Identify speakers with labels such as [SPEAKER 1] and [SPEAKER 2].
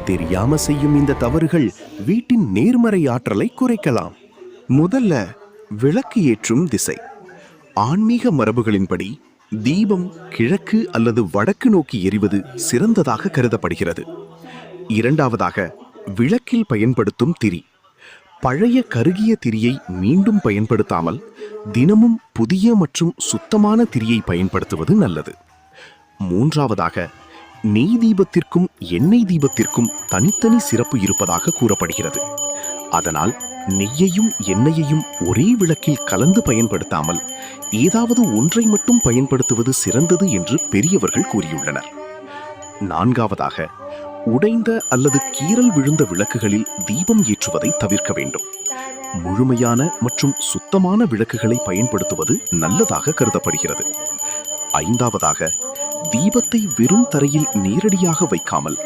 [SPEAKER 1] தெரியாம செய்யும் இந்த தவறுகள் வீட்டின் நேர்மறை ஆற்றலை குறைக்கலாம். முதல்ல, விளக்கு ஏற்றும் திசை. ஆன்மீக மரபுகளின்படி தீபம் கிழக்கு அல்லது வடக்கு நோக்கி எரிவது சிறந்ததாக கருதப்படுகிறது. இரண்டாவதாக, விளக்கில் பயன்படுத்தும் திரி. பழைய கருகிய திரியை மீண்டும் பயன்படுத்தாமல் தினமும் புதிய மற்றும் சுத்தமான திரியை பயன்படுத்துவது நல்லது. மூன்றாவதாக, நெய் தீபத்திற்கும் எண்ணெய் தீபத்திற்கும் தனித்தனி சிறப்பு இருப்பதாக கூறப்படுகிறது. அதனால் நெய்யையும் எண்ணெயையும் ஒரே விளக்கில் கலந்து பயன்படுத்தாமல் ஏதாவது ஒன்றை மட்டும் பயன்படுத்துவது சிறந்தது என்று பெரியவர்கள் கூறியுள்ளனர். நான்காவதாக, உடைந்த அல்லது கீறல் விழுந்த விளக்குகளில் தீபம் ஏற்றுவதை தவிர்க்க வேண்டும். முழுமையான மற்றும் சுத்தமான விளக்குகளை பயன்படுத்துவது நல்லதாக கருதப்படுகிறது. ஐந்தாவதாக, தீபத்தை வெறும் தரையில் நேரடியாக வைக்காமல்